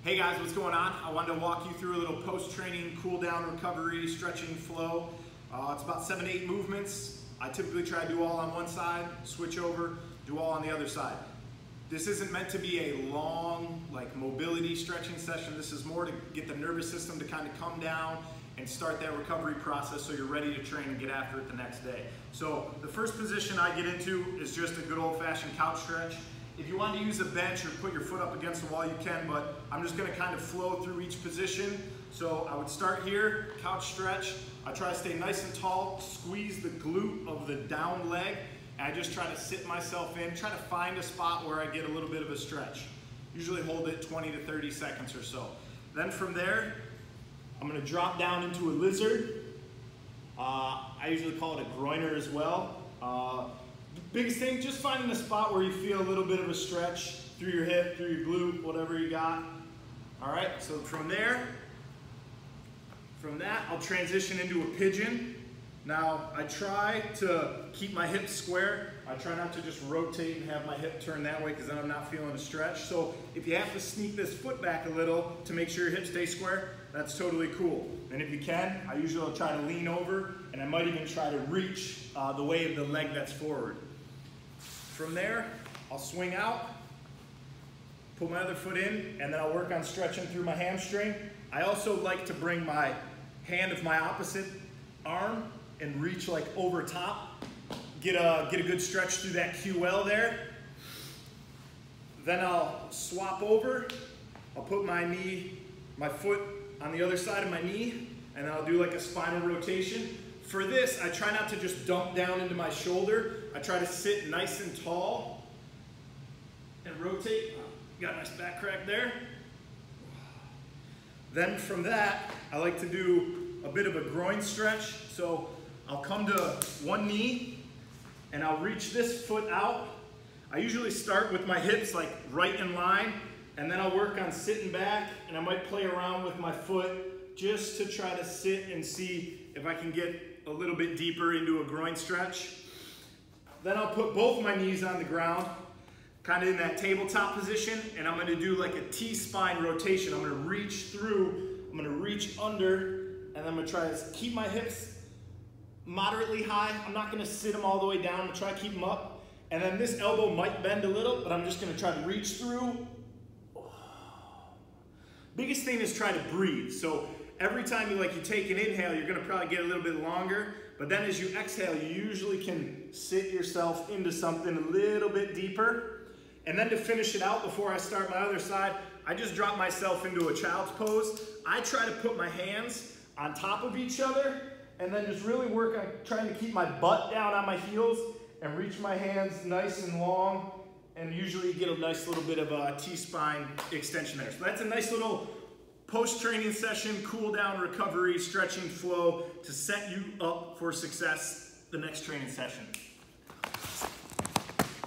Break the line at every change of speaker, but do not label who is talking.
Hey guys, what's going on? I wanted to walk you through a little post-training cool-down recovery stretching flow. It's about 7 to 8 movements. I typically try to do all on one side, switch over, do all on the other side. This isn't meant to be a long mobility stretching session. This is more to get the nervous system to kind of come down and start that recovery process so you're ready to train and get after it the next day. So the first position I get into is just a good old-fashioned couch stretch. If you want to use a bench or put your foot up against the wall, you can, but I'm just going to kind of flow through each position. So I would start here, couch stretch. I try to stay nice and tall, squeeze the glute of the down leg, and I just try to sit myself in, try to find a spot where I get a little bit of a stretch. Usually hold it 20 to 30 seconds or so. Then from there, I'm going to drop down into a lizard. I usually call it a groiner as well. Biggest thing, just finding a spot where you feel a little bit of a stretch through your hip, through your glute, whatever you got. All right, so from that, I'll transition into a pigeon. Now, I try to keep my hips square. I try not to just rotate and have my hip turn that way because then I'm not feeling a stretch. So if you have to sneak this foot back a little to make sure your hips stay square, that's totally cool. And if you can, I usually will try to lean over and I might even try to reach the way of the leg that's forward. From there, I'll swing out, put my other foot in, and then I'll work on stretching through my hamstring. I also like to bring my hand of my opposite arm and reach over top. Get a good stretch through that QL there. Then I'll swap over. I'll put my foot on the other side of my knee, and then I'll do a spinal rotation. For this, I try not to just dump down into my shoulder. I try to sit nice and tall and rotate. Got a nice back crack there. Then from that, I like to do a bit of a groin stretch. So I'll come to one knee and I'll reach this foot out. I usually start with my hips right in line, and then I'll work on sitting back, and I might play around with my foot just to try to sit and see if I can get a little bit deeper into a groin stretch. Then I'll put both my knees on the ground, kind of in that tabletop position, and I'm gonna do a T-spine rotation. I'm gonna reach through, I'm gonna reach under, and I'm gonna try to keep my hips moderately high. I'm not gonna sit them all the way down. I'm gonna try to keep them up. And then this elbow might bend a little, but I'm just gonna try to reach through. Biggest thing is try to breathe. So every time you take an inhale, you're gonna probably get a little bit longer, but then as you exhale, you usually can sit yourself into something a little bit deeper. And then to finish it out before I start my other side, I just drop myself into a child's pose. I try to put my hands on top of each other and then just really work on trying to keep my butt down on my heels and reach my hands nice and long, and usually you get a nice little bit of a T-spine extension there. So that's a nice little post-training session, cool down, recovery, stretching flow to set you up for success the next training session.